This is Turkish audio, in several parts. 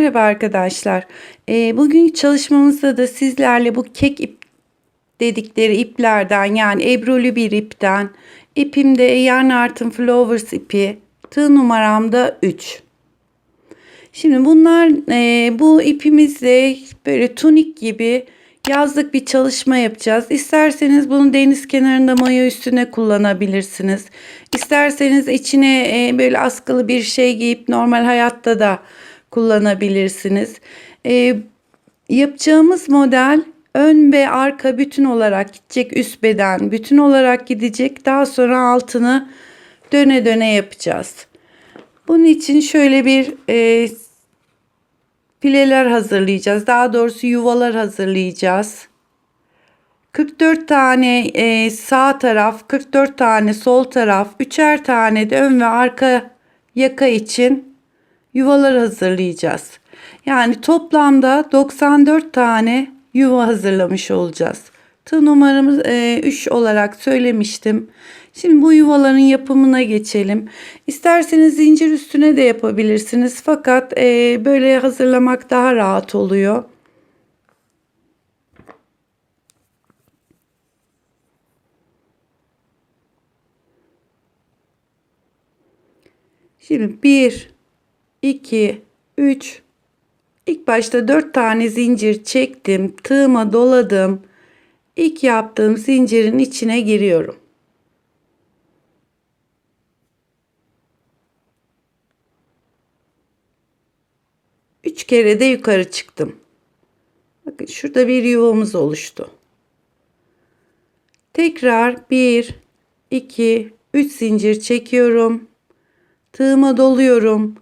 Merhaba arkadaşlar. Bugünkü çalışmamızda da sizlerle bu kek ip dedikleri iplerden yani ebruli bir ipten ipimde Yarn Art'ın Flowers ipi, tığ numaram da 3. Şimdi bu ipimizle böyle tunik gibi yazlık bir çalışma yapacağız. İsterseniz bunu deniz kenarında maya üstüne kullanabilirsiniz. İsterseniz içine böyle askılı bir şey giyip normal hayatta da kullanabilirsiniz. Yapacağımız model ön ve arka bütün olarak gidecek, üst beden bütün olarak gidecek. Daha sonra altını döne döne yapacağız. Bunun için şöyle bir fileler hazırlayacağız. Daha doğrusu yuvalar hazırlayacağız. 44 tane sağ taraf, 44 tane sol taraf, 3'er tane de ön ve arka yaka için yuvalar hazırlayacağız. Yani toplamda 94 tane yuva hazırlamış olacağız. Tığ numaramız 3 olarak söylemiştim. Şimdi bu yuvaların yapımına geçelim. İsterseniz zincir üstüne de yapabilirsiniz. Fakat böyle hazırlamak daha rahat oluyor. Şimdi 1, 2, 3. İlk başta 4 tane zincir çektim. Tığıma doladım. İlk yaptığım zincirin içine giriyorum. Üç kere de yukarı çıktım. Bakın şurada bir yuvamız oluştu. Tekrar 1, 2, 3 zincir çekiyorum. Tığıma doluyorum.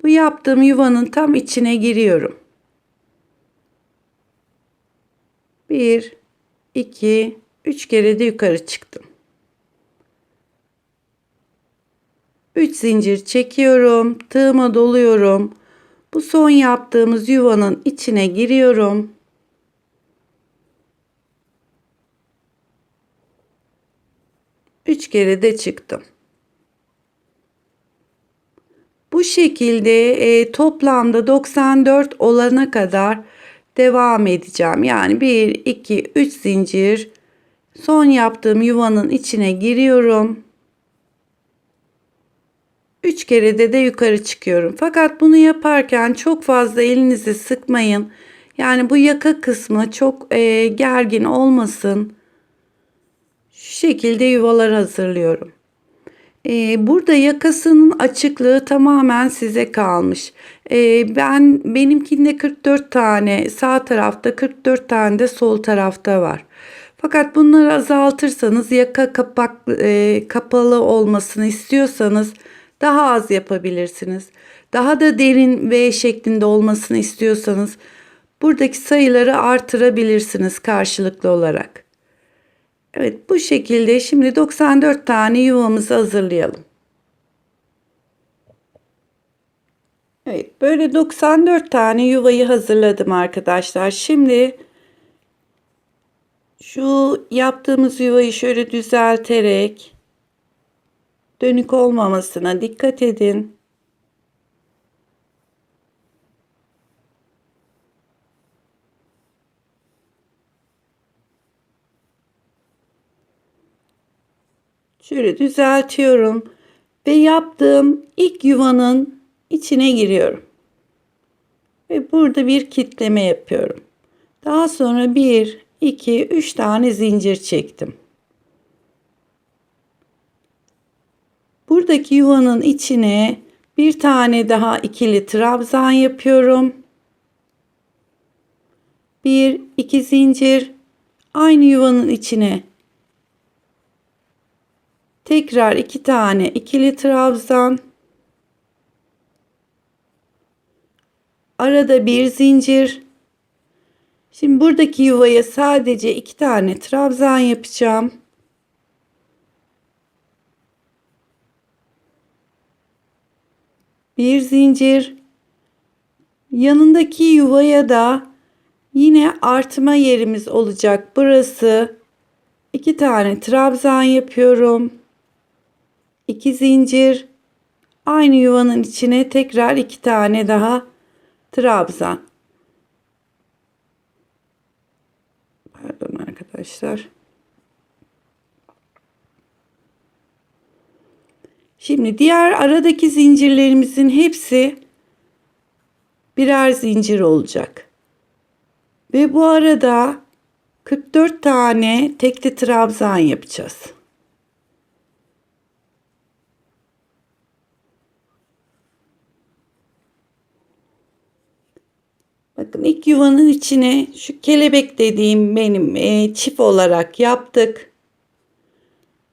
Bu yaptığım yuvanın tam içine giriyorum. 1, 2, 3 kere de yukarı çıktım. 3 zincir çekiyorum. Tığıma doluyorum. Bu son yaptığımız yuvanın içine giriyorum. Üç kere de çıktım. Bu şekilde toplamda 94 olana kadar devam edeceğim. Yani 1, 2, 3 zincir. Son yaptığım yuvanın içine giriyorum. 3 kere de yukarı çıkıyorum. Fakat bunu yaparken çok fazla elinizi sıkmayın. Yani bu yaka kısmı çok gergin olmasın. Şu şekilde yuvalar hazırlıyorum. Burada yakasının açıklığı tamamen size kalmış. Benimkinde 44 tane sağ tarafta, 44 tane de sol tarafta var. Fakat bunları azaltırsanız yaka kapalı olmasını istiyorsanız daha az yapabilirsiniz. Daha da derin V şeklinde olmasını istiyorsanız buradaki sayıları artırabilirsiniz karşılıklı olarak. Evet, bu şekilde şimdi 94 tane yuvamızı hazırlayalım. Evet, böyle 94 tane yuvayı hazırladım arkadaşlar. Şimdi şu yaptığımız yuvayı şöyle düzelterek dönük olmamasına dikkat edin. Şöyle düzeltiyorum ve yaptığım ilk yuvanın içine giriyorum. Ve burada bir kitleme yapıyorum. Daha sonra 1, 2, 3 tane zincir çektim. Buradaki yuvanın içine bir tane daha ikili trabzan yapıyorum. 1, 2 zincir aynı yuvanın içine tekrar 2 tane ikili trabzan, arada bir zincir. Şimdi buradaki yuvaya sadece 2 tane trabzan yapacağım. Bir zincir. Yanındaki yuvaya da yine artma yerimiz olacak. Burası 2 tane trabzan yapıyorum. 2 zincir. Aynı yuvanın içine tekrar 2 tane daha trabzan. Pardon arkadaşlar. Şimdi diğer aradaki zincirlerimizin hepsi birer zincir olacak. Ve bu arada 44 tane tekli trabzan yapacağız. Bakın ilk yuvanın içine şu kelebek dediğim benim çift olarak yaptık.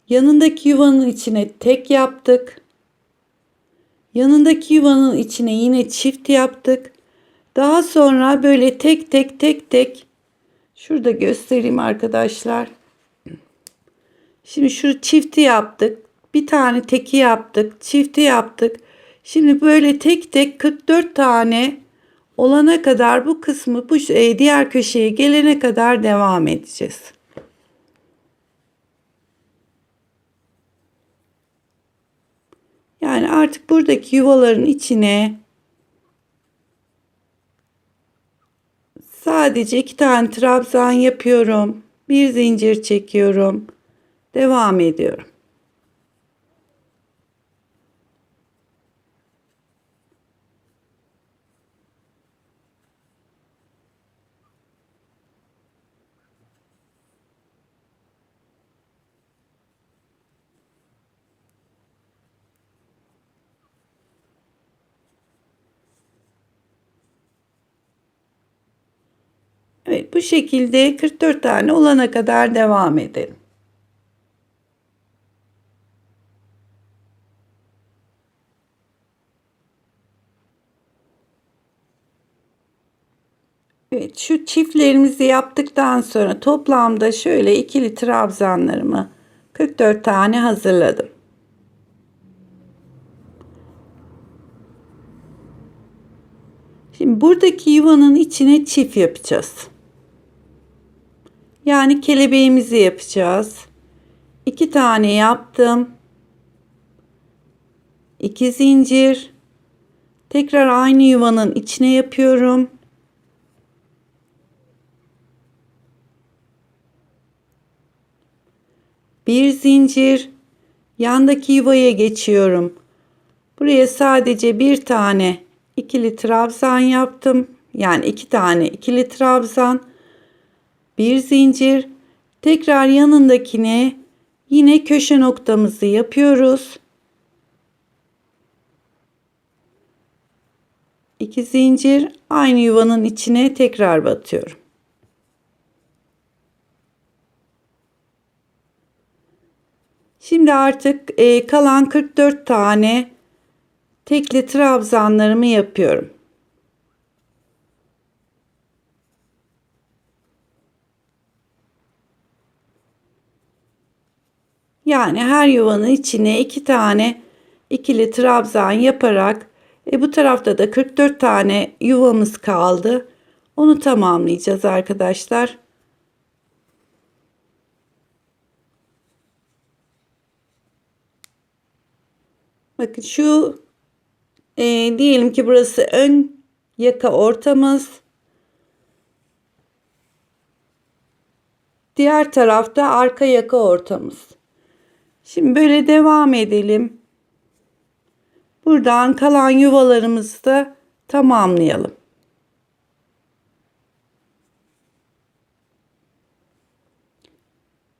Yanındaki yuvanın içine tek yaptık. Yanındaki yuvanın içine yine çift yaptık. Daha sonra böyle tek tek şurada göstereyim arkadaşlar. Şimdi şu çifti yaptık. Bir tane teki yaptık. Çifti yaptık. Şimdi böyle tek 44 tane olana kadar bu kısmı bu diğer köşeye gelene kadar devam edeceğiz. Yani artık buradaki yuvaların içine sadece 2 tane trabzan yapıyorum. Bir zincir çekiyorum. Devam ediyorum. Evet, bu şekilde 44 tane olana kadar devam edelim. Evet, şu çiftlerimizi yaptıktan sonra toplamda şöyle ikili trabzanlarımı 44 tane hazırladım. Şimdi buradaki yuvanın içine çift yapacağız. Yani kelebeğimizi yapacağız. 2 tane yaptım. 2 zincir. Tekrar aynı yuvanın içine yapıyorum. Bir zincir. Yandaki yuvaya geçiyorum. Buraya sadece bir tane ikili trabzan yaptım. Yani 2 tane ikili trabzan. Bir zincir. Tekrar yanındakine yine köşe noktamızı yapıyoruz. 2 zincir, aynı yuvanın içine tekrar batıyorum. Şimdi artık kalan 44 tane tekli trabzanlarımı yapıyorum. Yani her yuvanın içine 2 tane ikili trabzan yaparak bu tarafta da 44 tane yuvamız kaldı. Onu tamamlayacağız arkadaşlar. Bakın şu diyelim ki burası ön yaka ortamız. Diğer tarafta arka yaka ortamız. Şimdi böyle devam edelim. Buradan kalan yuvalarımızı da tamamlayalım.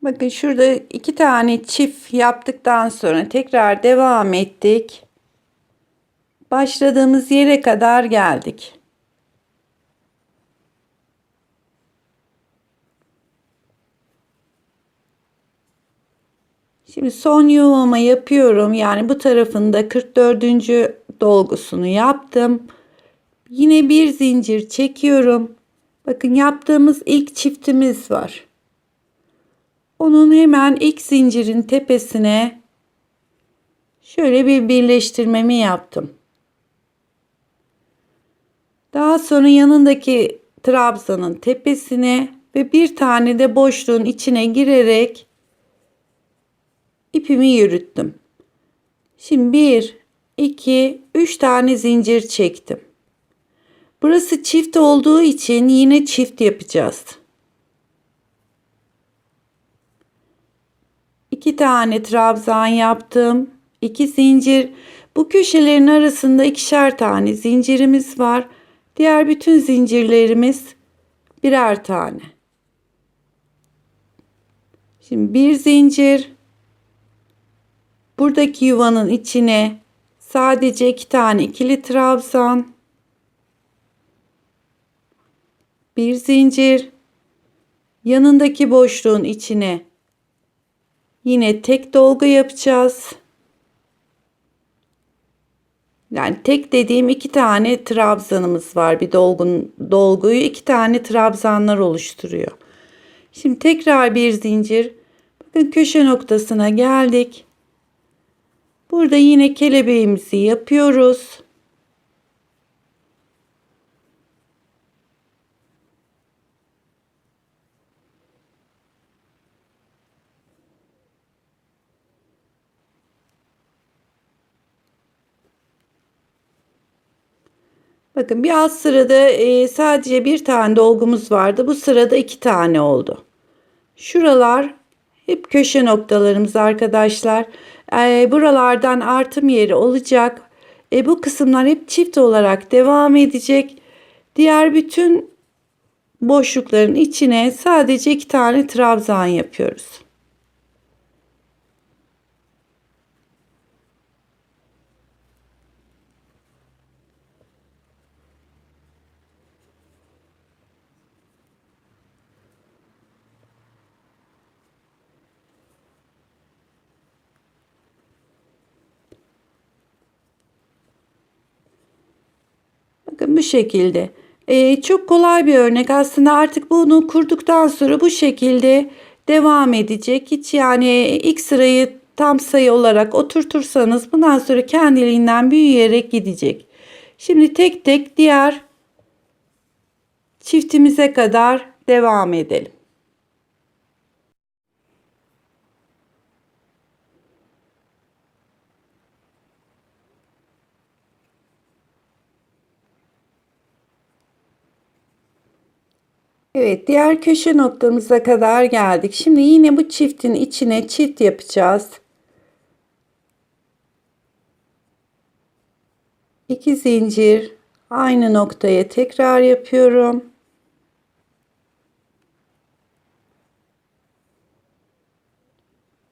Bakın şurada 2 tane çift yaptıktan sonra tekrar devam ettik. Başladığımız yere kadar geldik. Şimdi son yuvama yapıyorum. Yani bu tarafında 44. dolgusunu yaptım. Yine bir zincir çekiyorum. Bakın yaptığımız ilk çiftimiz var. Onun hemen ilk zincirin tepesine şöyle bir birleştirmemi yaptım. Daha sonra yanındaki trabzanın tepesine ve bir tane de boşluğun içine girerek ipimi yürüttüm. Şimdi 1, 2, 3 tane zincir çektim. Burası çift olduğu için yine çift yapacağız. 2 tane trabzan yaptım. 2 zincir. Bu köşelerin arasında ikişer tane zincirimiz var. Diğer bütün zincirlerimiz birer tane. Şimdi bir zincir. Buradaki yuvanın içine sadece 2 tane ikili trabzan. Bir zincir. Yanındaki boşluğun içine yine tek dolgu yapacağız. Yani tek dediğim 2 tane trabzanımız var. Bir dolguyu 2 tane trabzanlar oluşturuyor. Şimdi tekrar bir zincir. Bakın köşe noktasına geldik. Burada yine kelebeğimizi yapıyoruz. Bakın bir alt sırada sadece bir tane dolgumuz vardı. Bu sırada 2 tane oldu. Şuralar hep köşe noktalarımız arkadaşlar. Buralardan artım yeri olacak. Bu kısımlar hep çift olarak devam edecek. Diğer bütün boşlukların içine sadece 2 tane trabzan yapıyoruz. Bakın bu şekilde. Çok kolay bir örnek. Aslında artık bunu kurduktan sonra bu şekilde devam edecek. Hiç yani ilk sırayı tam sayı olarak oturtursanız bundan sonra kendiliğinden büyüyerek gidecek. Şimdi tek tek diğer çiftimize kadar devam edelim. Evet, diğer köşe noktamıza kadar geldik. Şimdi yine bu çiftin içine çift yapacağız. 2 zincir aynı noktaya tekrar yapıyorum.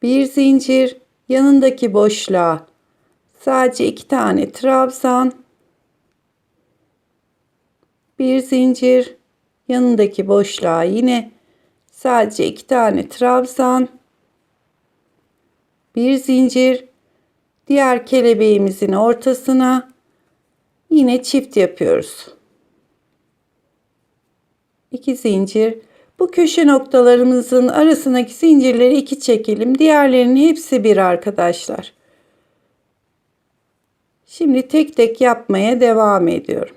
Bir zincir yanındaki boşluğa sadece 2 tane trabzan. Bir zincir yanındaki boşluğa yine sadece 2 tane trabzan. Bir zincir diğer kelebeğimizin ortasına yine çift yapıyoruz. 2 zincir. Bu köşe noktalarımızın arasındaki zincirleri 2 çekelim. Diğerlerinin hepsi bir arkadaşlar. Şimdi tek tek yapmaya devam ediyorum.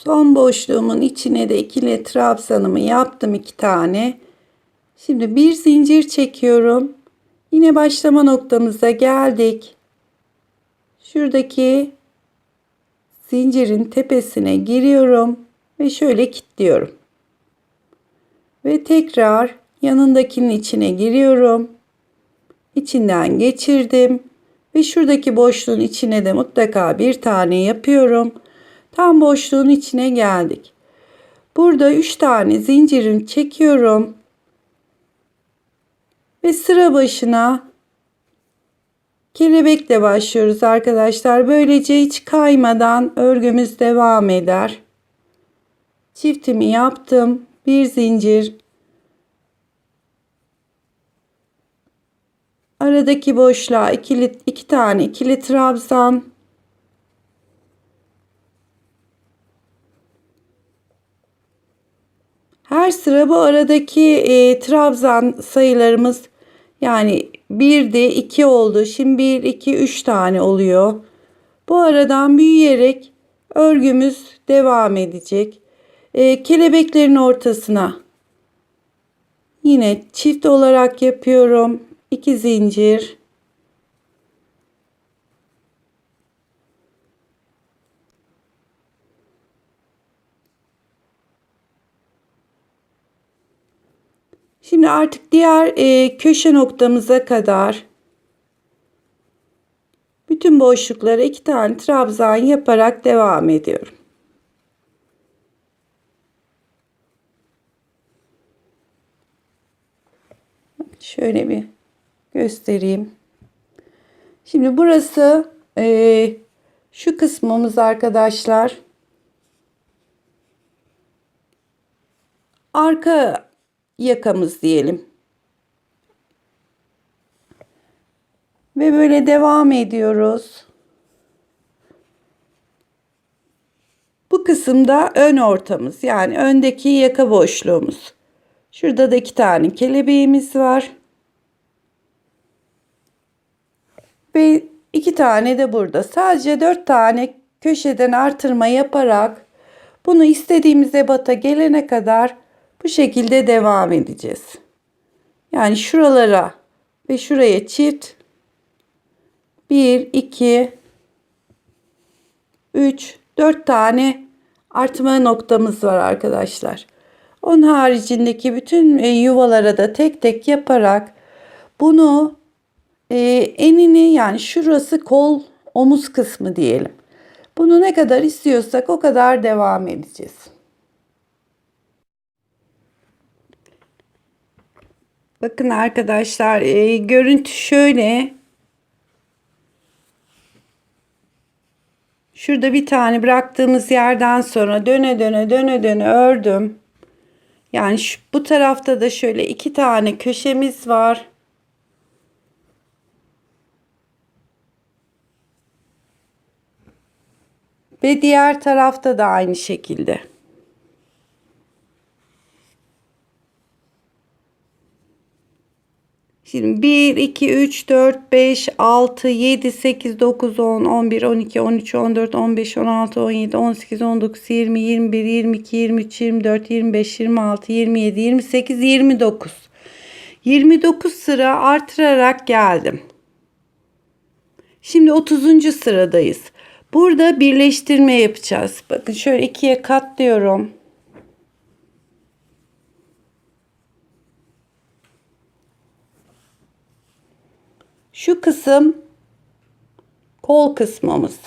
Son boşluğumun içine de ikili trabzanımı yaptım 2 tane. Şimdi bir zincir çekiyorum. Yine başlama noktamıza geldik. Şuradaki zincirin tepesine giriyorum ve şöyle kilitliyorum. Ve tekrar yanındakinin içine giriyorum. İçinden geçirdim ve şuradaki boşluğun içine de mutlaka bir tane yapıyorum. Tam boşluğun içine geldik. Burada 3 tane zincirin çekiyorum. Ve sıra başına kelebekle başlıyoruz arkadaşlar. Böylece hiç kaymadan örgümüz devam eder. Çiftimi yaptım. Bir zincir. Aradaki boşluğa 2 tane ikili trabzan. Her sıra bu aradaki trabzan sayılarımız yani 1'di 2 oldu. Şimdi 1, 2, 3 tane oluyor. Bu aradan büyüyerek örgümüz devam edecek. Kelebeklerin ortasına yine çift olarak yapıyorum. 2 zincir. Şimdi artık diğer köşe noktamıza kadar bütün boşluklara 2 tane trabzan yaparak devam ediyorum. Şöyle bir göstereyim. Şimdi burası şu kısmımız arkadaşlar. Arka yakamız diyelim. Ve böyle devam ediyoruz. Bu kısımda ön ortamız, yani öndeki yaka boşluğumuz. Şurada da 2 tane kelebeğimiz var. Ve 2 tane de burada. Sadece 4 tane köşeden artırma yaparak bunu istediğimiz ebata gelene kadar bu şekilde devam edeceğiz. Yani şuralara ve şuraya çift 1 2 3 4 tane artma noktamız var arkadaşlar. Onun haricindeki bütün yuvalara da tek tek yaparak bunu enini, yani şurası kol omuz kısmı diyelim. Bunu ne kadar istiyorsak o kadar devam edeceğiz. Bakın arkadaşlar, görüntü şöyle. Şurada bir tane bıraktığımız yerden sonra döne döne ördüm. Yani bu tarafta da şöyle 2 tane köşemiz var. Ve diğer tarafta da aynı şekilde. Şimdi 1, 2, 3, 4, 5, 6, 7, 8, 9, 10, 11, 12, 13, 14, 15, 16, 17, 18, 19, 20, 21, 22, 23, 24, 25, 26, 27, 28, 29. 29 sıra artırarak geldim. Şimdi 30. sıradayız. Burada birleştirme yapacağız. Bakın şöyle ikiye katlıyorum. Şu kısım kol kısmımız.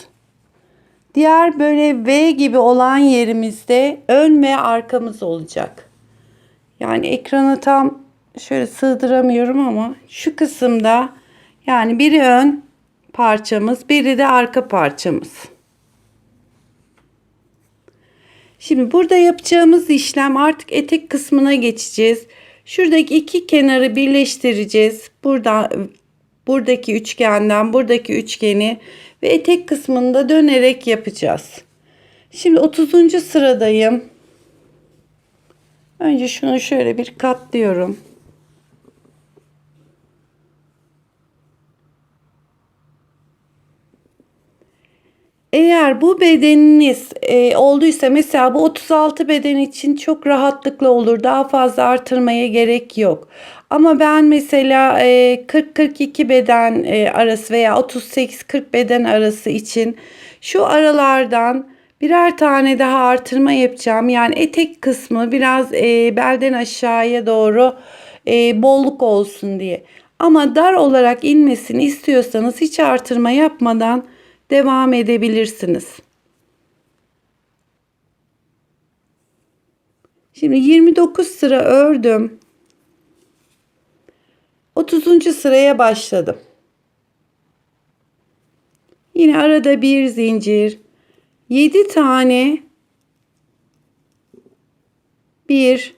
Diğer böyle V gibi olan yerimizde ön ve arkamız olacak. Yani ekranı tam şöyle sığdıramıyorum ama şu kısımda, yani biri ön parçamız, biri de arka parçamız. Şimdi burada yapacağımız işlem, artık etek kısmına geçeceğiz. Şuradaki iki kenarı birleştireceğiz. Buradaki üçgenden buradaki üçgeni ve etek kısmında dönerek yapacağız. Şimdi 30. sıradayım. Önce şunu şöyle bir katlıyorum. Eğer bu bedeniniz olduysa, mesela bu 36 beden için çok rahatlıkla olur. Daha fazla artırmaya gerek yok. Ama ben mesela 40-42 beden arası veya 38-40 beden arası için şu aralardan birer tane daha artırma yapacağım. Yani etek kısmı biraz belden aşağıya doğru bolluk olsun diye. Ama dar olarak inmesini istiyorsanız hiç artırma yapmadan devam edebilirsiniz. Şimdi 29 sıra ördüm. 30. sıraya başladım. Yine arada bir zincir. 7 tane 1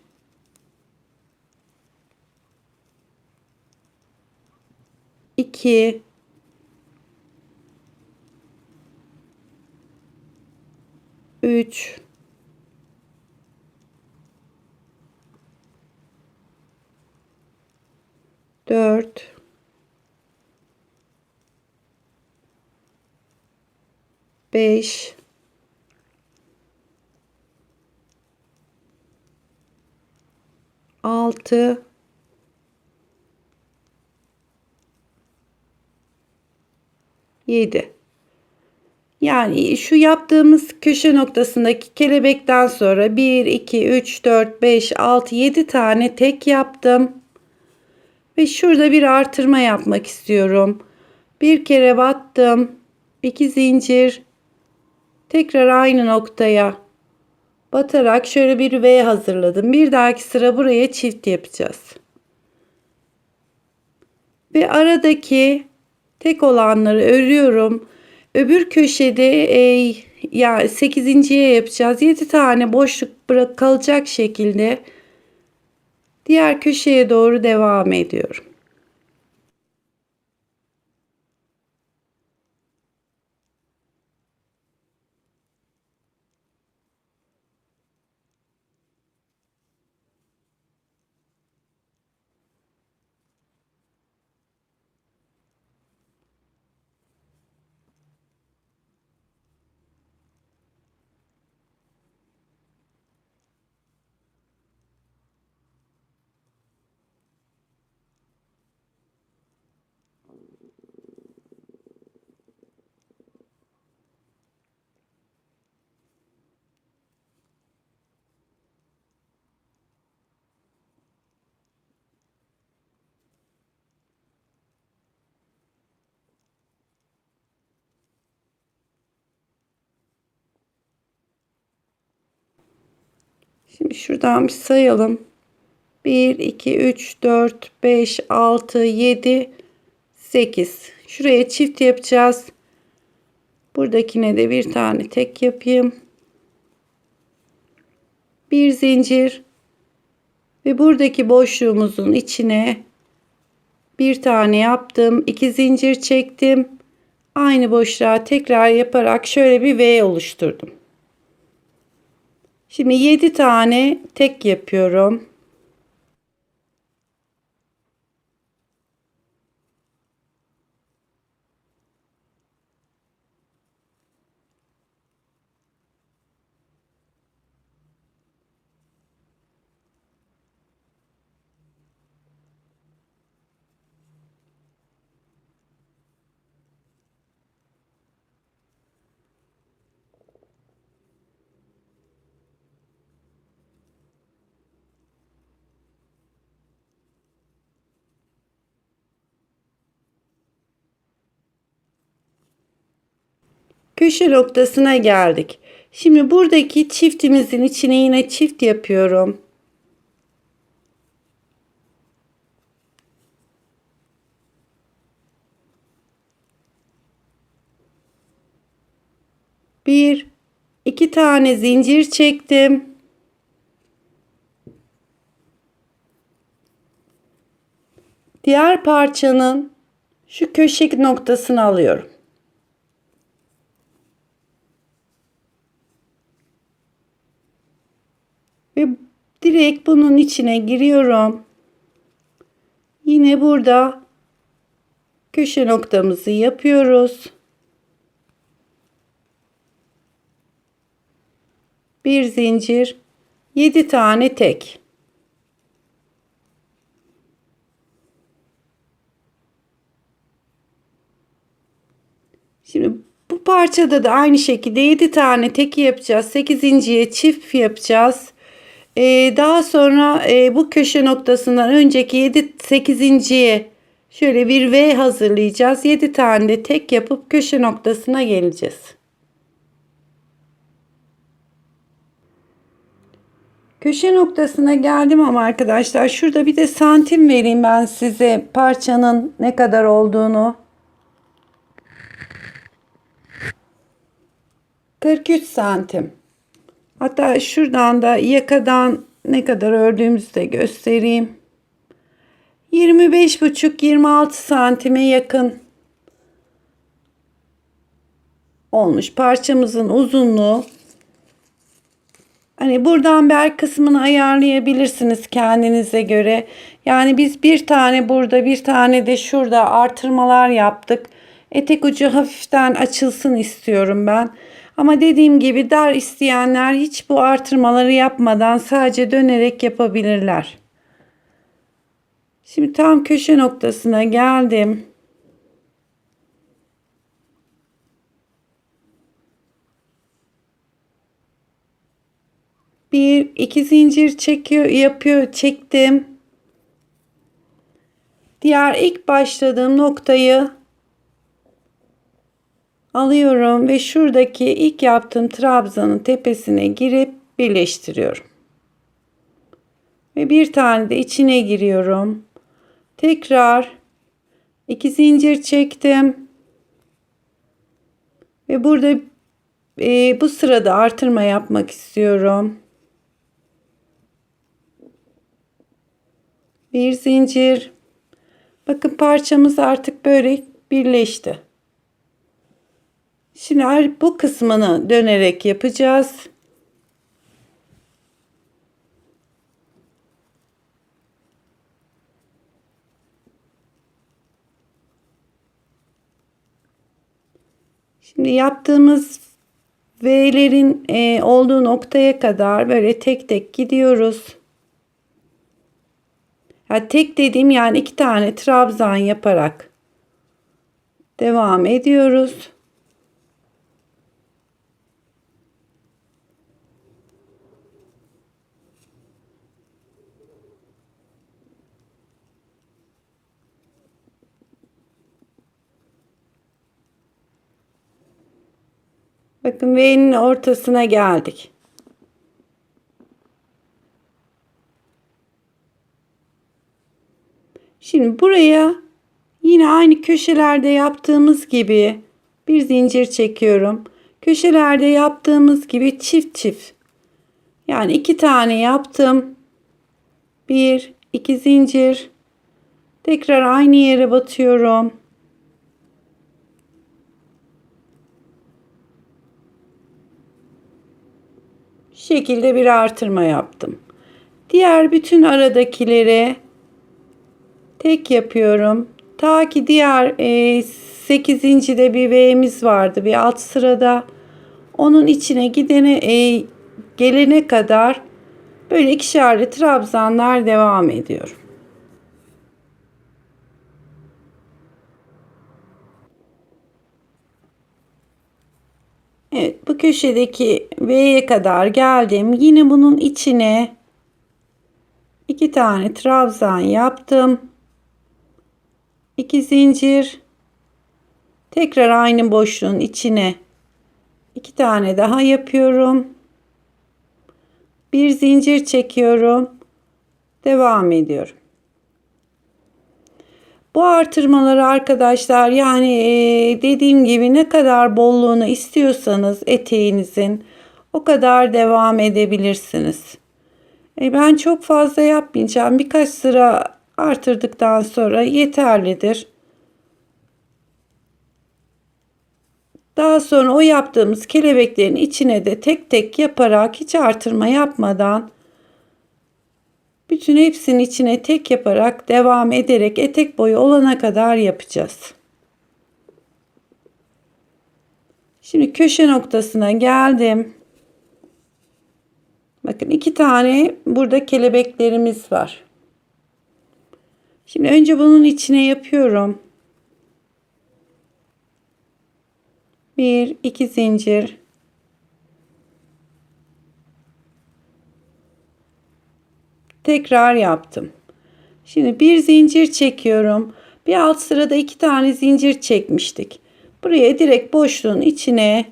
2 3 4 5, 6, 7. Yani şu yaptığımız köşe noktasındaki kelebekten sonra 1, 2, 3, 4, 5, 6, 7 tane tek yaptım. Ve şurada bir artırma yapmak istiyorum. Bir kere battım. 2 zincir. Tekrar aynı noktaya batarak şöyle bir V hazırladım. Bir dahaki sıra buraya çift yapacağız. Ve aradaki tek olanları örüyorum. Öbür köşede ya 8.'ye yapacağız. 7 tane boşluk bırak kalacak şekilde diğer köşeye doğru devam ediyorum. Şimdi şuradan bir sayalım. 1, 2, 3, 4, 5, 6, 7, 8. Şuraya çift yapacağız. Buradakine de bir tane tek yapayım. Bir zincir ve buradaki boşluğumuzun içine bir tane yaptım. 2 zincir çektim. Aynı boşluğa tekrar yaparak şöyle bir V oluşturdum. Şimdi 7 tane tek yapıyorum. Köşe noktasına geldik. Şimdi buradaki çiftimizin içine yine çift yapıyorum. Bir, iki tane zincir çektim. Diğer parçanın şu köşe noktasını alıyorum. Ve direkt bunun içine giriyorum. Yine burada köşe noktamızı yapıyoruz. Bir zincir, 7 tane tek. Şimdi bu parçada da aynı şekilde 7 tane tek yapacağız. 8.'ye çift yapacağız. Daha sonra bu köşe noktasından önceki 8.'ye şöyle bir V hazırlayacağız. 7 tane de tek yapıp köşe noktasına geleceğiz. Köşe noktasına geldim ama arkadaşlar şurada bir de santim vereyim ben size parçanın ne kadar olduğunu. 43 santim. Hatta şuradan da yakadan ne kadar ördüğümüzü de göstereyim. 25,5-26 santime yakın olmuş parçamızın uzunluğu. Hani buradan bel kısmını ayarlayabilirsiniz kendinize göre. Yani biz bir tane burada bir tane de şurada artırmalar yaptık. Etek ucu hafiften açılsın istiyorum ben. Ama dediğim gibi dar isteyenler hiç bu artırmaları yapmadan sadece dönerek yapabilirler. Şimdi tam köşe noktasına geldim. Bir iki zincir çektim. Diğer ilk başladığım noktayı alıyorum ve şuradaki ilk yaptığım trabzanın tepesine girip birleştiriyorum. Ve bir tane de içine giriyorum. Tekrar iki zincir çektim. Ve burada bu sırada artırma yapmak istiyorum. Bir zincir. Bakın parçamız artık böyle birleşti. Şimdi bu kısmını dönerek yapacağız. Şimdi yaptığımız V'lerin olduğu noktaya kadar böyle tek tek gidiyoruz. Yani tek dediğim yani 2 tane trabzan yaparak devam ediyoruz. Bakın V'nin ortasına geldik. Şimdi buraya yine aynı köşelerde yaptığımız gibi bir zincir çekiyorum. Köşelerde yaptığımız gibi çift çift. Yani 2 tane yaptım. 1 2 zincir. Tekrar aynı yere batıyorum. Şu şekilde bir artırma yaptım. Diğer bütün aradakilere tek yapıyorum. Ta ki diğer 8. bir V'miz vardı. Bir alt sırada. Onun içine gelene kadar böyle ikişerli trabzanlar devam ediyorum. Evet, bu köşedeki V'ye kadar geldim. Yine bunun içine 2 tane trabzan yaptım. 2 zincir. Tekrar aynı boşluğun içine 2 tane daha yapıyorum. Bir zincir çekiyorum. Devam ediyorum. Bu artırmaları arkadaşlar yani dediğim gibi ne kadar bolluğunu istiyorsanız eteğinizin o kadar devam edebilirsiniz. Ben çok fazla yapmayacağım. Birkaç sıra artırdıktan sonra yeterlidir. Daha sonra o yaptığımız kelebeklerin içine de tek tek yaparak hiç artırma yapmadan bütün hepsinin içine tek yaparak devam ederek etek boyu olana kadar yapacağız. Şimdi köşe noktasına geldim. Bakın 2 tane burada kelebeklerimiz var. Şimdi önce bunun içine yapıyorum. 1 2 zincir. Tekrar yaptım. Şimdi bir zincir çekiyorum. Bir alt sırada 2 tane zincir çekmiştik. Buraya direkt boşluğun içine,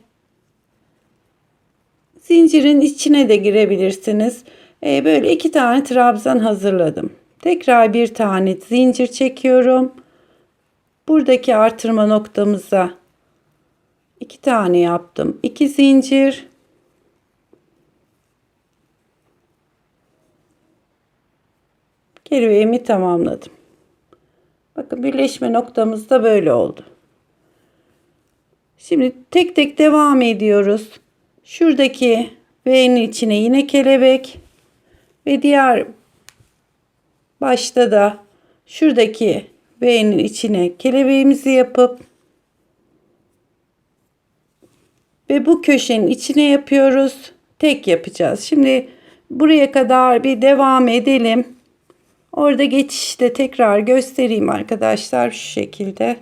zincirin içine de girebilirsiniz. Böyle 2 tane trabzan hazırladım. Tekrar bir tane zincir çekiyorum. Buradaki artırma noktamıza 2 tane yaptım. 2 zincir. Kelebeğimi tamamladım. Bakın birleşme noktamız da böyle oldu. Şimdi tek tek devam ediyoruz. Şuradaki V'nin içine yine kelebek ve diğer başta da şuradaki V'nin içine kelebeğimizi yapıp ve bu köşenin içine yapıyoruz. Tek yapacağız. Şimdi buraya kadar bir devam edelim. Orada geçişte tekrar göstereyim arkadaşlar, şu şekilde.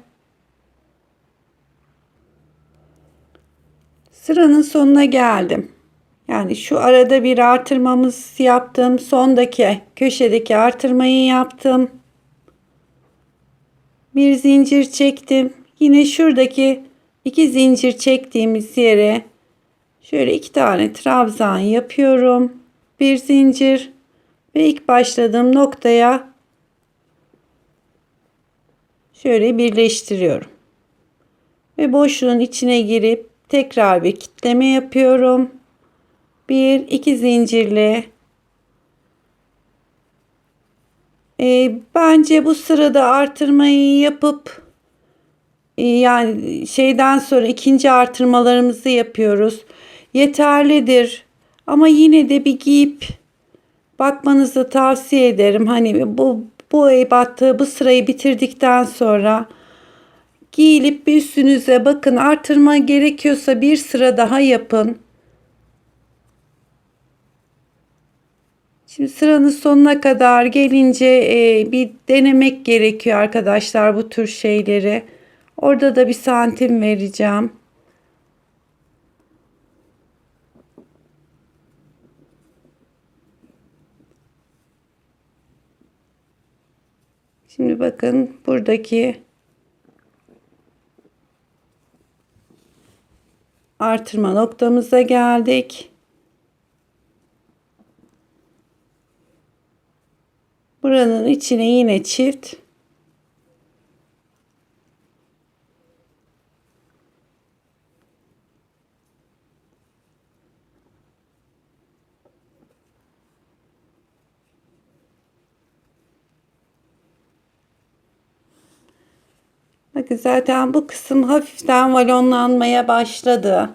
Sıranın sonuna geldim. Yani şu arada bir artırmamız yaptım. Sondaki köşedeki artırmayı yaptım. Bir zincir çektim. Yine şuradaki iki zincir çektiğimiz yere şöyle iki tane trabzan yapıyorum. Bir zincir ve ilk başladığım noktaya şöyle birleştiriyorum. Ve boşluğun içine girip tekrar bir kitleme yapıyorum. Bir iki zincirle. Bence bu sırada artırmayı yapıp yani şeyden sonra ikinci artırmalarımızı yapıyoruz. Yeterlidir. Ama yine de bir giyip bakmanızı tavsiye ederim. Hani bu ebatı, bu sırayı bitirdikten sonra giyilip bir üstünüze bakın, artırma gerekiyorsa bir sıra daha yapın. Şimdi sıranın sonuna kadar gelince bir denemek gerekiyor arkadaşlar bu tür şeyleri. Orada da bir santim vereceğim. Şimdi bakın buradaki artırma noktamıza geldik. Buranın içine yine çift. Bakın zaten bu kısım hafiften valonlanmaya başladı.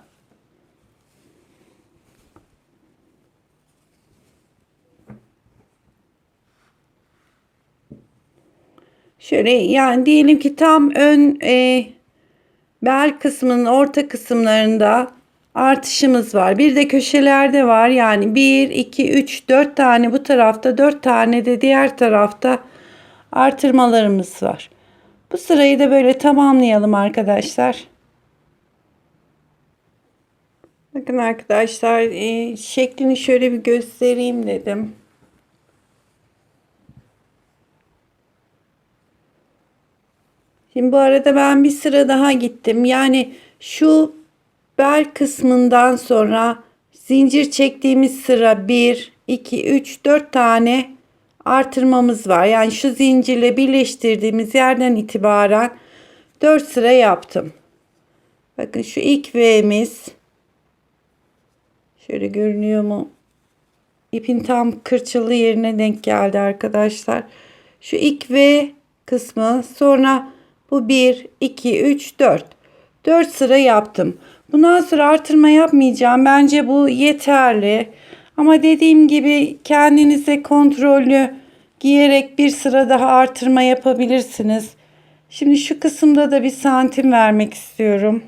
Şöyle yani diyelim ki tam ön bel kısmının orta kısımlarında artışımız var. Bir de köşelerde var. Yani 1, 2, 3, 4 tane bu tarafta, 4 tane de diğer tarafta artırmalarımız var. Bu sırayı da böyle tamamlayalım arkadaşlar. Bakın arkadaşlar, şeklini şöyle bir göstereyim dedim. Şimdi bu arada ben bir sıra daha gittim. Yani şu bel kısmından sonra zincir çektiğimiz sıra 1, 2, 3, 4 tane artırmamız var. Yani şu zincirle birleştirdiğimiz yerden itibaren 4 sıra yaptım. Bakın şu ilk V'miz şöyle görünüyor mu? İpin tam kırçıllı yerine denk geldi arkadaşlar. Şu ilk V kısmı, sonra bu 1, 2, 3, 4. 4 sıra yaptım. Bundan sonra artırma yapmayacağım. Bence bu yeterli. Ama dediğim gibi kendinize kontrollü giyerek bir sıra daha artırma yapabilirsiniz. Şimdi şu kısımda da bir santim vermek istiyorum.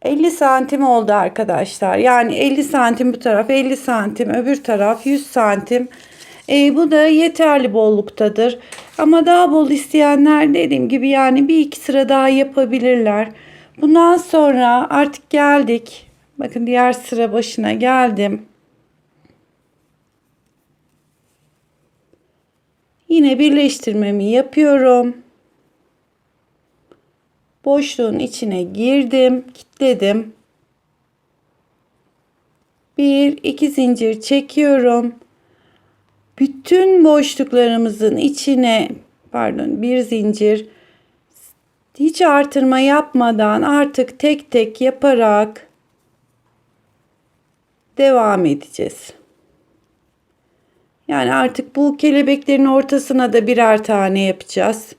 ...50 santim oldu arkadaşlar. Yani 50 santim bu taraf, 50 santim öbür taraf, 100 santim. Bu da yeterli bolluktadır. Ama daha bol isteyenler dediğim gibi yani bir iki sıra daha yapabilirler. Bundan sonra artık geldik. Bakın diğer sıra başına geldim. Yine birleştirmemi yapıyorum. Boşluğun içine girdim, kilitledim. Bir iki zincir çekiyorum. Bütün boşluklarımızın içine bir zincir, hiç artırma yapmadan artık tek tek yaparak devam edeceğiz. Yani artık bu kelebeklerin ortasına da birer tane yapacağız.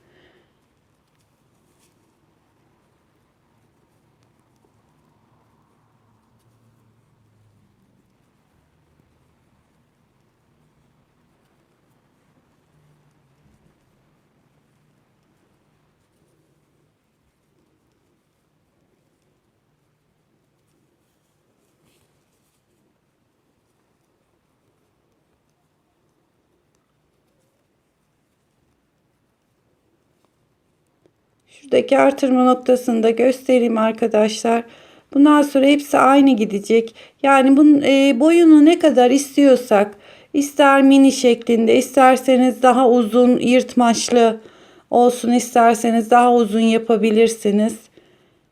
Şuradaki artırma noktasını da göstereyim arkadaşlar. Bundan sonra hepsi aynı gidecek. Yani bunun boyunu ne kadar istiyorsak, ister mini şeklinde, isterseniz daha uzun yırtmaçlı olsun, isterseniz daha uzun yapabilirsiniz.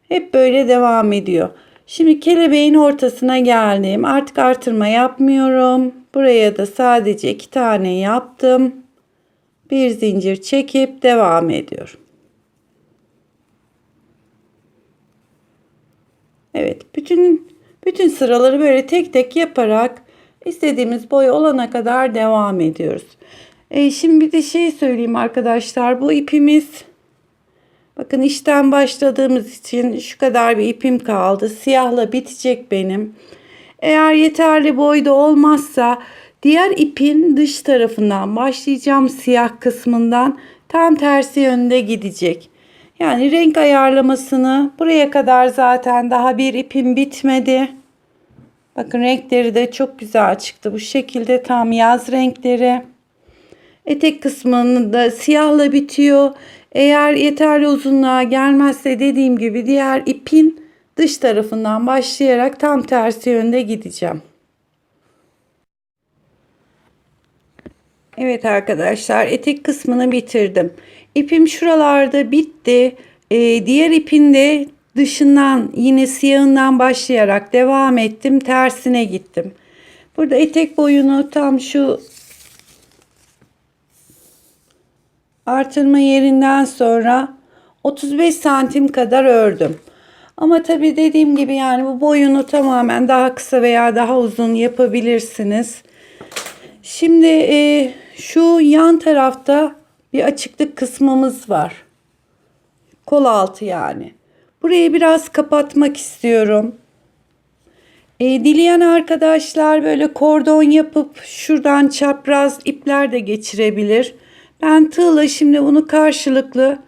Hep böyle devam ediyor. Şimdi kelebeğin ortasına geldim. Artık artırma yapmıyorum. Buraya da sadece 2 tane yaptım. Bir zincir çekip devam ediyorum. Evet, bütün sıraları böyle tek tek yaparak istediğimiz boy olana kadar devam ediyoruz. Şimdi bir de şey söyleyeyim arkadaşlar. Bu ipimiz, bakın işten başladığımız için şu kadar bir ipim kaldı. Siyahla bitecek benim. Eğer yeterli boyda olmazsa diğer ipin dış tarafından başlayacağım, siyah kısmından tam tersi yönde gidecek. Yani renk ayarlamasını buraya kadar zaten daha bir ipim bitmedi. Bakın renkleri de çok güzel çıktı. Bu şekilde tam yaz renkleri. Etek kısmını da siyahla bitiyor. Eğer yeterli uzunluğa gelmezse dediğim gibi diğer ipin dış tarafından başlayarak tam tersi yönde gideceğim. Evet arkadaşlar, etek kısmını bitirdim. İpim şuralarda bitti. Diğer ipin de dışından yine siyahından başlayarak devam ettim. Tersine gittim. Burada etek boyunu tam şu artırma yerinden sonra 35 santim kadar ördüm. Ama tabii dediğim gibi yani bu boyunu tamamen daha kısa veya daha uzun yapabilirsiniz. Şimdi şu yan tarafta bir açıklık kısmımız var. Kol altı yani. Burayı biraz kapatmak istiyorum. Dileyen arkadaşlar böyle kordon yapıp şuradan çapraz ipler de geçirebilir. Ben tığla şimdi bunu karşılıklı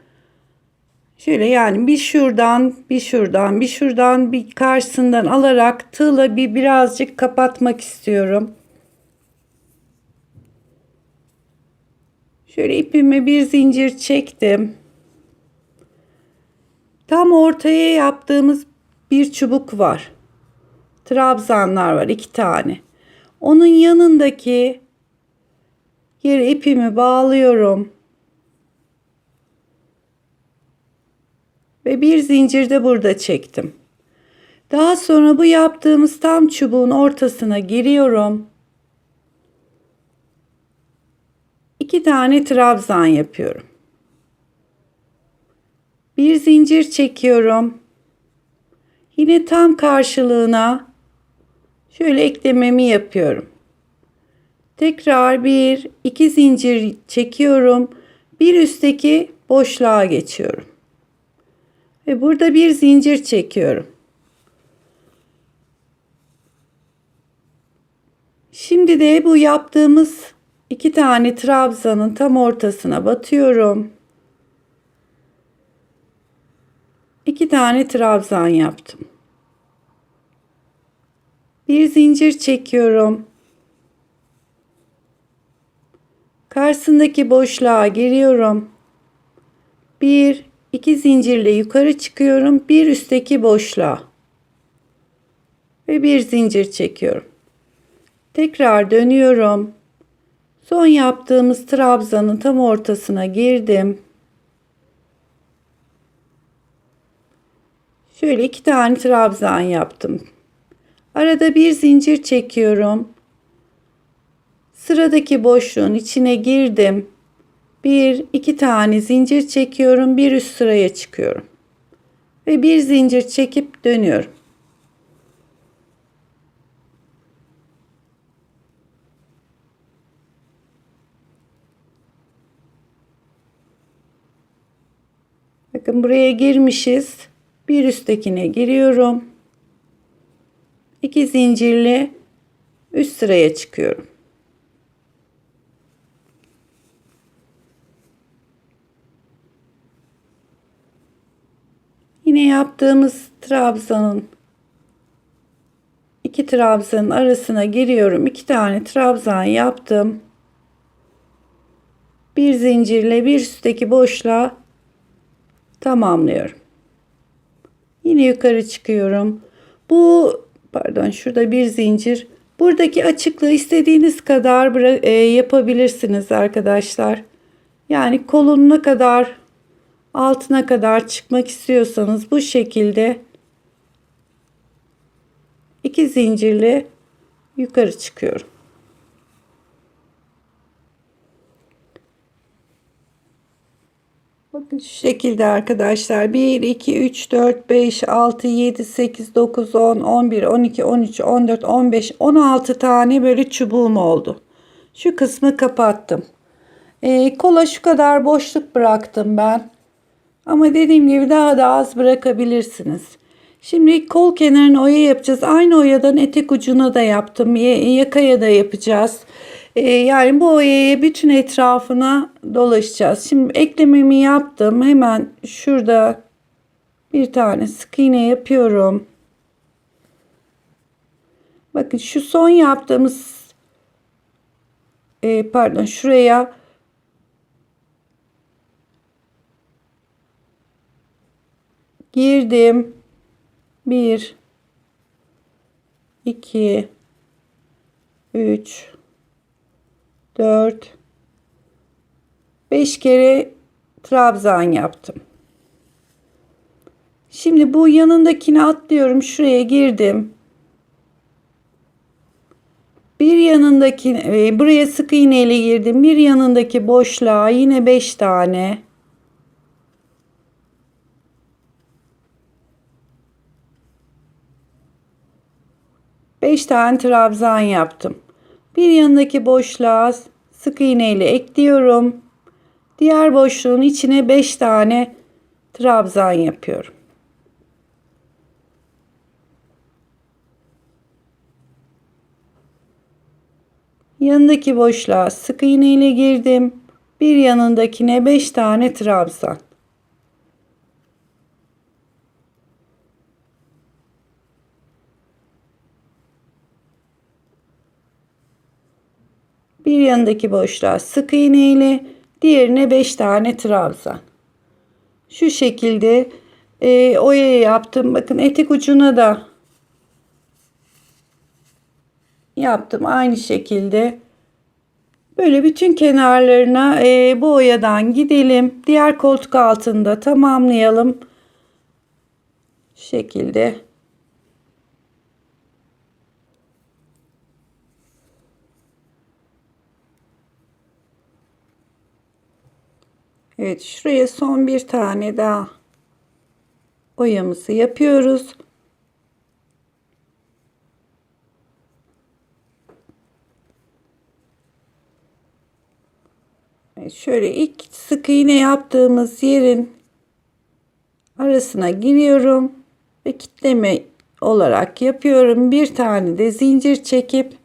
şöyle, yani bir şuradan bir şuradan bir şuradan bir karşısından alarak tığla birazcık kapatmak istiyorum. Şöyle ipime bir zincir çektim. Tam ortaya yaptığımız bir çubuk var. Trabzanlar var 2 tane. Onun yanındaki yere ipimi bağlıyorum. Ve bir zincir de burada çektim. Daha sonra bu yaptığımız tam çubuğun ortasına giriyorum. 2 tane trabzan yapıyorum. Bir zincir çekiyorum. Yine tam karşılığına şöyle eklememi yapıyorum. Tekrar bir iki zincir çekiyorum. Bir üstteki boşluğa geçiyorum. Ve burada bir zincir çekiyorum. Şimdi de bu yaptığımız 2 tane trabzanın tam ortasına batıyorum. 2 tane trabzan yaptım. Bir zincir çekiyorum. Karşısındaki boşluğa giriyorum. Bir iki zincirle yukarı çıkıyorum. Bir üstteki boşluğa. Ve bir zincir çekiyorum. Tekrar dönüyorum. Son yaptığımız trabzanın tam ortasına girdim. Şöyle 2 tane trabzan yaptım. Arada bir zincir çekiyorum. Sıradaki boşluğun içine girdim. Bir iki tane zincir çekiyorum. Bir üst sıraya çıkıyorum. Ve bir zincir çekip dönüyorum. Bakın buraya girmişiz. Bir üsttekine giriyorum. 2 zincirle üst sıraya çıkıyorum. Yine yaptığımız trabzanın 2 trabzanın arasına giriyorum. 2 tane trabzan yaptım. Bir zincirle bir üstteki boşluğa Tamamlıyorum. Yine yukarı çıkıyorum. Bu pardon, şurada bir zincir. Buradaki açıklığı istediğiniz kadar yapabilirsiniz arkadaşlar. Yani koluna kadar, altına kadar çıkmak istiyorsanız bu şekilde iki zincirle yukarı çıkıyorum. Bakın şu şekilde arkadaşlar. 1, 2, 3, 4, 5, 6, 7, 8, 9, 10, 11, 12, 13, 14, 15, 16 tane böyle çubuğum oldu. Şu kısmı kapattım. Kola şu kadar boşluk bıraktım ben. Ama dediğim gibi daha da az bırakabilirsiniz. Şimdi kol kenarına oya yapacağız. Aynı oyadan etek ucuna da yaptım. Yakaya da yapacağız. Yani bu oyaya bütün etrafına dolaşacağız. Şimdi eklememi yaptım. Hemen şurada bir tane sık iğne yapıyorum. Bakın şu son yaptığımız pardon, şuraya girdim. 1 2 3 4 5 kere trabzan yaptım. Şimdi bu yanındakini atlıyorum. Şuraya girdim. Bir yanındaki buraya sık iğne ile girdim. Bir yanındaki boşluğa yine 5 tane. Beş tane trabzan yaptım. Bir yanındaki boşluğa sık iğne ile ekliyorum. Diğer boşluğun içine 5 tane trabzan yapıyorum. Yanındaki boşluğa sık iğne ile girdim. Bir yanındakine 5 tane trabzan. Bir yanındaki boşluğa sık iğne ile diğerine 5 tane trabzan. Şu şekilde oya yaptım. Bakın etek ucuna da yaptım aynı şekilde. Böyle bütün kenarlarına bu oyadan gidelim. Diğer koltuk altında tamamlayalım. Şu şekilde. Evet, şuraya son bir tane daha oyamızı yapıyoruz. Evet, şöyle ilk sık iğne yaptığımız yerin arasına giriyorum ve kitleme olarak yapıyorum. Bir tane de zincir çekip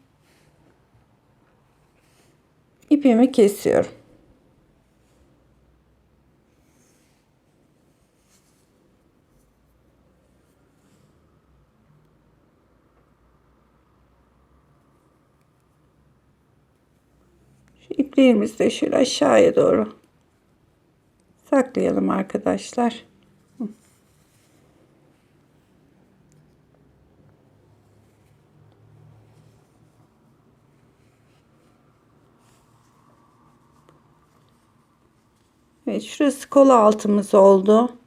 ipimi kesiyorum. Şu iplerimizi de şöyle aşağıya doğru saklayalım arkadaşlar. Evet, şurası kol altımız oldu.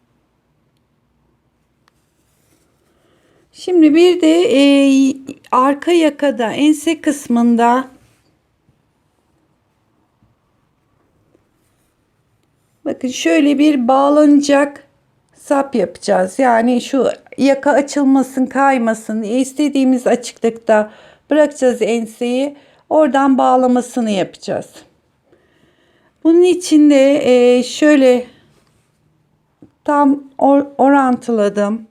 Şimdi bir de arka yakada ense kısmında bakın şöyle bir bağlanacak sap yapacağız. Yani şu yaka açılmasın, kaymasın. İstediğimiz açıklıkta bırakacağız enseyi. Oradan bağlamasını yapacağız. Bunun için de şöyle tam orantıladım.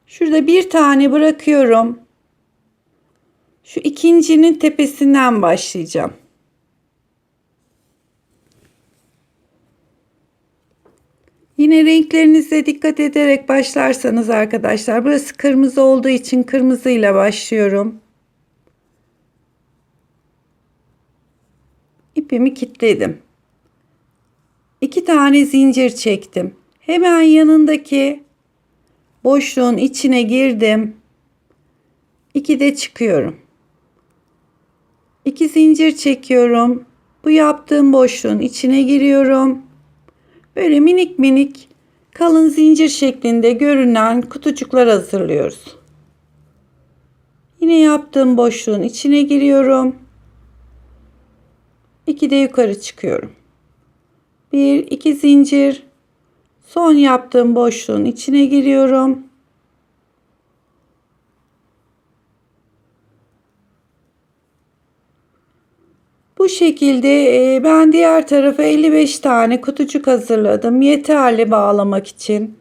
Şurada bir tane bırakıyorum. Şu ikincinin tepesinden başlayacağım. Yine renklerinize dikkat ederek başlarsanız arkadaşlar, burası kırmızı olduğu için kırmızıyla başlıyorum. İpimi kilitledim. 2 tane zincir çektim. Hemen yanındaki boşluğun içine girdim. 2 de çıkıyorum. 2 zincir çekiyorum. Bu yaptığım boşluğun içine giriyorum. Böyle minik minik kalın zincir şeklinde görünen kutucuklar hazırlıyoruz. Yine yaptığım boşluğun içine giriyorum. 2 de yukarı çıkıyorum. 1 2 zincir. Son yaptığım boşluğun içine giriyorum. Bu şekilde ben diğer tarafa 55 tane kutucuk hazırladım. Yeterli bağlamak için.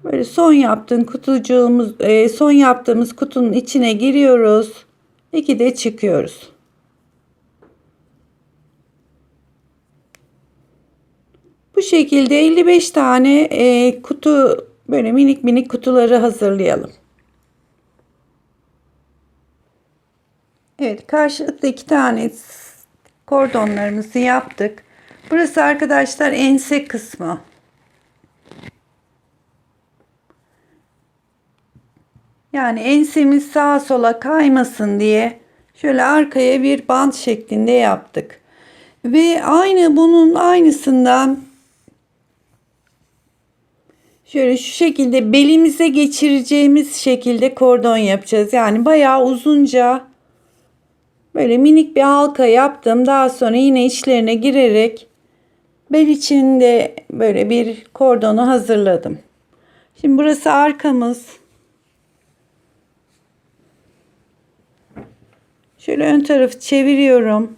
Böyle son yaptığımız kutunun içine giriyoruz. 2 de çıkıyoruz. Bu şekilde 55 tane kutu, böyle minik minik kutuları hazırlayalım. Evet, karşılıklı 2 tane kordonlarımızı yaptık. Burası arkadaşlar ense kısmı. Yani ensemiz sağa sola kaymasın diye şöyle arkaya bir bant şeklinde yaptık. Ve bunun aynısından şöyle şu şekilde belimize geçireceğimiz şekilde kordon yapacağız. Yani bayağı uzunca böyle minik bir halka yaptım. Daha sonra yine içlerine girerek bel içinde böyle bir kordonu hazırladım. Şimdi burası arkamız. Şöyle ön tarafı çeviriyorum.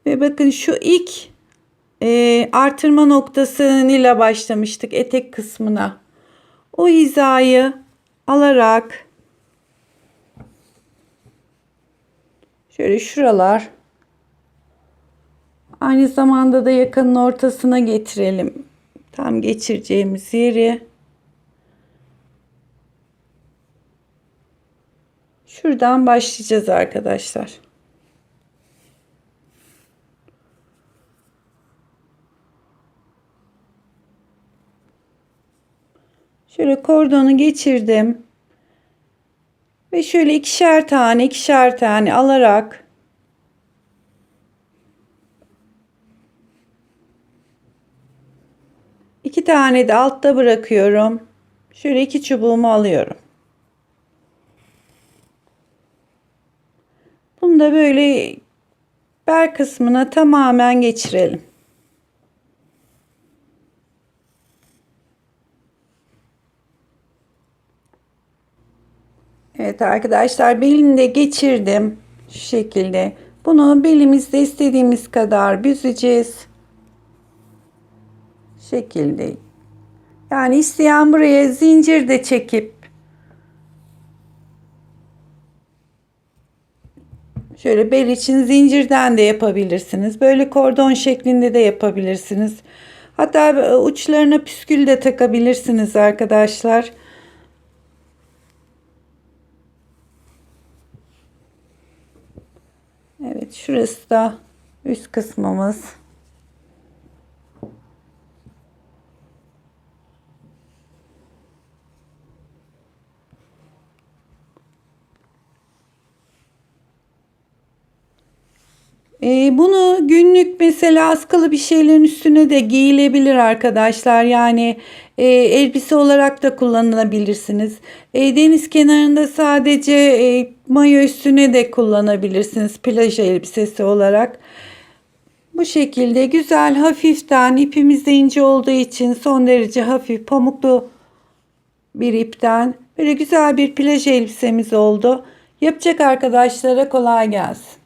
Ve bakın şu ilk artırma noktasıyla başlamıştık etek kısmına. O hizayı alarak şöyle şuralar, aynı zamanda da yakanın ortasına getirelim. Tam geçireceğimiz yeri. Şuradan başlayacağız arkadaşlar. Şöyle kordonu geçirdim. Ve şöyle ikişer tane alarak iki tane de altta bırakıyorum. Şöyle 2 çubuğumu alıyorum. Bunu da böyle bel kısmına tamamen geçirelim. Evet arkadaşlar, belini de geçirdim şu şekilde. Bunu belimizde istediğimiz kadar büzeceğiz. Şekilde. Yani isteyen buraya zincir de çekip şöyle bel için zincirden de yapabilirsiniz. Böyle kordon şeklinde de yapabilirsiniz. Hatta uçlarına püskül de takabilirsiniz arkadaşlar. Evet, şurası da üst kısmımız. Bunu günlük mesela askılı bir şeylerin üstüne de giyilebilir arkadaşlar. Yani elbise olarak da kullanabilirsiniz. Deniz kenarında sadece mayo üstüne de kullanabilirsiniz. Plaj elbisesi olarak. Bu şekilde güzel, hafiften, ipimiz de ince olduğu için son derece hafif pamuklu bir ipten böyle güzel bir plaj elbisemiz oldu. Yapacak arkadaşlara kolay gelsin.